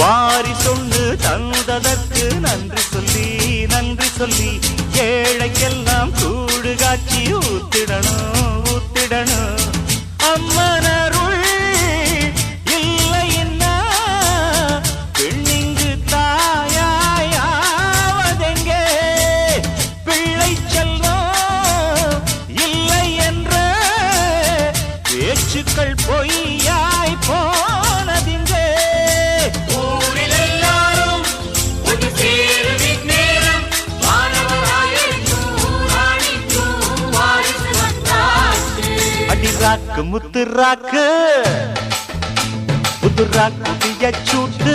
வாரி சொன்னு தந்ததற்கு நன்றி சொல்லி நன்றி சொல்லி ஏழைக்கெல்லாம் கூடு காட்சி ஊத்திடணும் ஊத்திடணும். அம்மனருள் இல்லைன்னா பெண்ணிங்கு தாயாவதெங்கே? பிள்ளை செல்வம் இல்லை என்ற பேச்சுக்கள் பொய்யாய் போனதிங்கே. ஊரில் எல்லாரும் ஒரு சேருவின் நேரம் வானவராயிருக்கும் ராணிக்கும் வாரிசு வந்தாச்சு. அடி ராக்கு முத்து ராக்கு புது ராக்கு சூட்டு